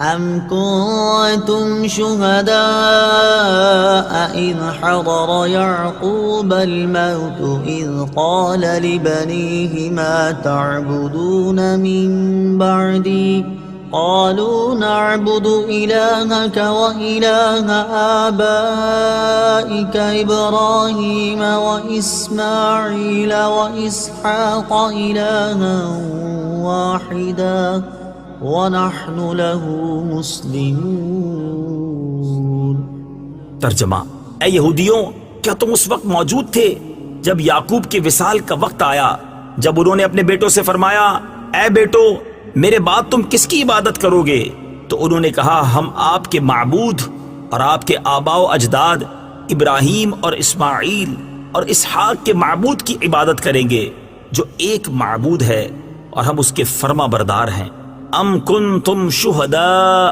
أم كنتم شهداء إذ حضر يعقوب الموت إذ قال لبنيه ما تعبدون من بعدي قالوا نعبد إلهك وإله آبائك إبراهيم وإسماعيل وإسحاق إلها واحدا وَنَحْنُ لَهُ مُسْلِمُونَ۔ ترجمہ: اے یہودیوں، کیا تم اس وقت موجود تھے جب یعقوب کے وصال کا وقت آیا، جب انہوں نے اپنے بیٹوں سے فرمایا اے بیٹو میرے بعد تم کس کی عبادت کرو گے؟ تو انہوں نے کہا ہم آپ کے معبود اور آپ کے آباء و اجداد ابراہیم اور اسماعیل اور اسحاق کے معبود کی عبادت کریں گے جو ایک معبود ہے اور ہم اس کے فرما بردار ہیں۔ ام کنتم شہداء،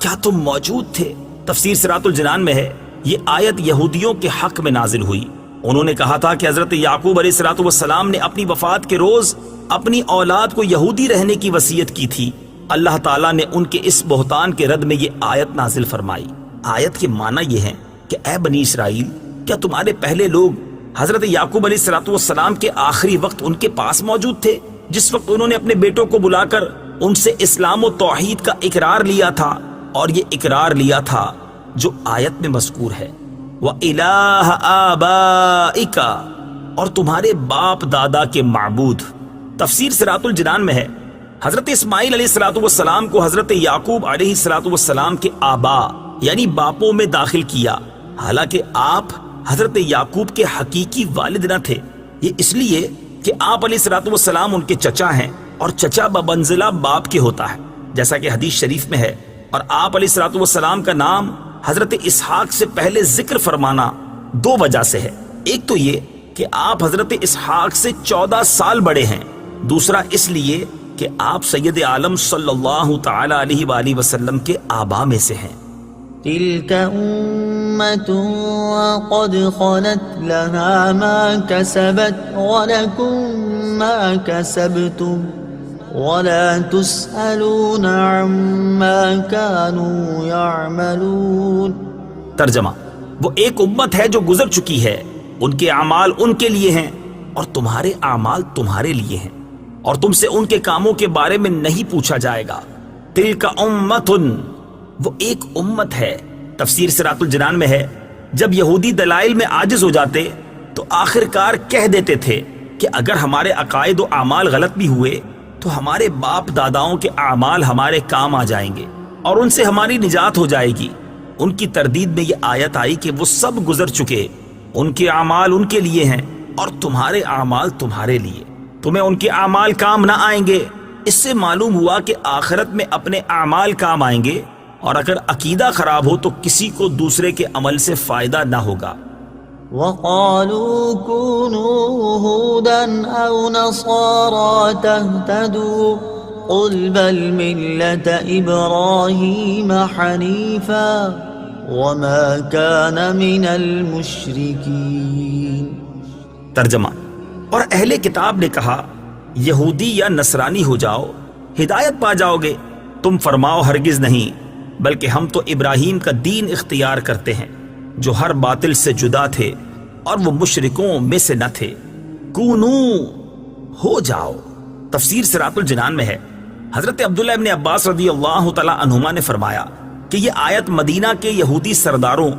کیا تم موجود تھے؟ تفسیر صراط الجنان میں ہے یہ آیت یہودیوں کے حق میں نازل ہوئی۔ انہوں نے کہا تھا کہ حضرت یعقوب علیہ السلام نے اپنی وفات کے روز اپنی اولاد کو یہودی رہنے کی وصیت کی تھی۔ اللہ تعالیٰ نے ان کے اس بہتان کے رد میں یہ آیت نازل فرمائی۔ آیت کے معنی یہ ہے کہ اے بنی اسرائیل، کیا تمہارے پہلے لوگ حضرت یعقوب علیہ السلام کے آخری وقت ان کے پاس موجود تھے، جس وقت انہوں نے اپنے بیٹوں کو بلا کر ان سے اسلام و توحید کا اقرار لیا تھا، اور یہ اقرار لیا تھا جو آیت میں مذکور ہے وَإِلَٰهَ آبَائِكَ، اور تمہارے باپ دادا کے معبود۔ تفسیر صراط الجنان میں ہے حضرت اسماعیل علیہ السلام کو حضرت یعقوب علیہ السلام کے آبا یعنی باپوں میں داخل کیا، حالانکہ آپ حضرت یعقوب کے حقیقی والد نہ تھے۔ یہ اس لیے کہ آپ علیہ السلام ان کے چچا ہیں، اور چچا بمنزلہ باپ کے ہوتا ہے، جیسا کہ حدیث شریف میں ہے۔ اور آپ علیہ السلام کا نام حضرت اسحاق سے پہلے ذکر فرمانا دو وجہ سے ہے۔ ایک تو یہ کہ آپ حضرت اسحاق سے 14 سال بڑے ہیں، دوسرا اس لیے کہ آپ سید عالم صلی اللہ تعالی علیہ وآلہ وسلم کے آبا میں سے ہیں۔ تلك أمة قد خلت لها ما كسبت ولكم ما كسبتم ولا تسألون عما كانوا يعملون۔ ترجمہ: وہ ایک امت ہے جو گزر چکی ہے، ان کے اعمال ان کے لیے ہیں اور تمہارے اعمال تمہارے لیے ہیں، اور تم سے ان کے کاموں کے بارے میں نہیں پوچھا جائے گا۔ تلک امت، وہ ایک امت ہے۔ تفسیر صراط الجنان میں ہے جب یہودی دلائل میں عاجز ہو جاتے تو آخر کار کہہ دیتے تھے کہ اگر ہمارے عقائد و اعمال غلط بھی ہوئے تو ہمارے باپ داداؤں کے اعمال ہمارے کام آ جائیں گے اور ان سے ہماری نجات ہو جائے گی۔ ان کی تردید میں یہ آیت آئی کہ وہ سب گزر چکے، ان کے اعمال ان کے لیے ہیں اور تمہارے اعمال تمہارے لیے، تمہیں ان کے اعمال کام نہ آئیں گے۔ اس سے معلوم ہوا کہ آخرت میں اپنے اعمال کام آئیں گے، اور اگر عقیدہ خراب ہو تو کسی کو دوسرے کے عمل سے فائدہ نہ ہوگا۔ وَقَالُوا كُونُوا هُودًا أَوْ نَصَارَىٰ تَهْتَدُوا قُلْ بَلْ مِلَّةَ إِبْرَاهِيمَ حَنِيفًا وَمَا كَانَ مِنَ الْمُشْرِكِينَ۔ ترجمہ: اور اہل کتاب نے کہا یہودی یا نصرانی ہو جاؤ، ہدایت پا جاؤ گے۔ تم فرماؤ ہرگز نہیں، بلکہ ہم تو ابراہیم کا دین اختیار کرتے ہیں جو ہر باطل سے جدا تھے اور وہ مشرکوں میں سے نہ تھے۔ کونو، ہو جاؤ۔ تفسیر صراط الجنان میں ہے حضرت عبداللہ ابن عباس رضی اللہ تعالی عنہما نے فرمایا کہ یہ آیت مدینہ کے یہودی سرداروں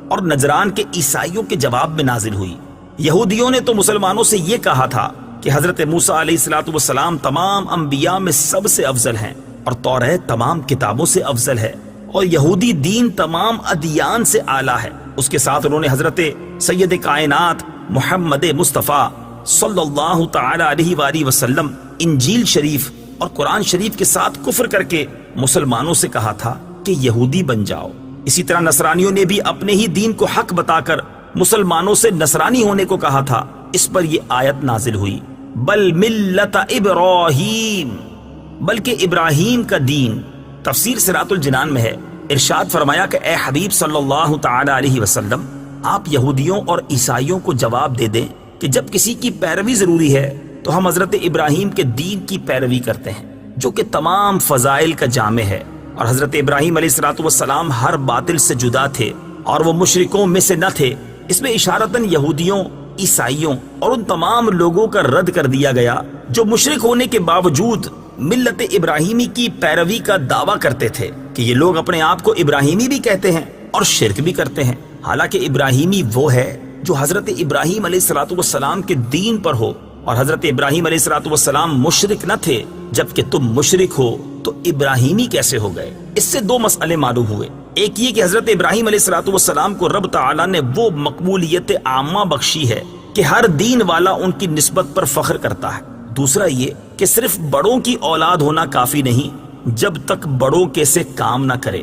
اور نجران کے عیسائیوں کے جواب میں نازل ہوئی۔ یہودیوں نے تو مسلمانوں سے یہ کہا تھا کہ حضرت موسیٰ علیہ السلام تمام انبیاء میں سب سے افضل ہیں، اور توریت تمام کتابوں سے افضل ہے، اور یہودی دین تمام ادیان سے اعلیٰ ہے۔ اس کے ساتھ انہوں نے حضرت سید کائنات محمد مصطفیٰ صلی اللہ تعالی علیہ وآلہ وسلم، انجیل شریف اور قرآن شریف کے ساتھ کفر کر کے مسلمانوں سے کہا تھا کہ یہودی بن جاؤ۔ اسی طرح نصرانیوں نے بھی اپنے ہی دین کو حق بتا کر مسلمانوں سے نصرانی ہونے کو کہا تھا۔ اس پر یہ آیت نازل ہوئی بل ملت ابراہیم، بلکہ ابراہیم کا دین۔ تفسیر صراط الجنان میں ہے ارشاد فرمایا کہ اے حبیب صلی اللہ تعالی علیہ وسلم، آپ یہودیوں اور عیسائیوں کو جواب دے دیں کہ جب کسی کی پیروی ضروری ہے تو ہم حضرت ابراہیم کے دین کی پیروی کرتے ہیں جو کہ تمام فضائل کا جامع ہے، اور حضرت ابراہیم علیہ الصلوۃ والسلام ہر باطل سے جدا تھے اور وہ مشرکوں میں سے نہ تھے۔ اس میں اشارتاً یہودیوں، عیسائیوں اور ان تمام لوگوں کا رد کر دیا گیا جو مشرک ہونے کے باوجود ملت ابراہیمی کی پیروی کا دعویٰ کرتے تھے کہ یہ لوگ اپنے آپ کو ابراہیمی بھی کہتے ہیں اور شرک بھی کرتے ہیں، حالانکہ ابراہیمی وہ ہے جو حضرت ابراہیم علیہ الصلوۃ والسلام کے دین پر ہو، اور حضرت ابراہیم علیہ الصلوۃ والسلام مشرک نہ تھے۔ جبکہ تم مشرک ہو تو ابراہیمی کیسے ہو گئے؟ اس سے دو مسئلے معلوم ہوئے، ایک یہ کہ حضرت ابراہیم علیہ الصلوۃ والسلام کو رب تعالیٰ نے وہ مقبولیت عامہ بخشی ہے کہ ہر دین والا ان کی نسبت پر فخر کرتا ہے۔ دوسرا یہ کہ صرف بڑوں کی اولاد ہونا کافی نہیں جب تک بڑوں کے سے کام نہ کرے۔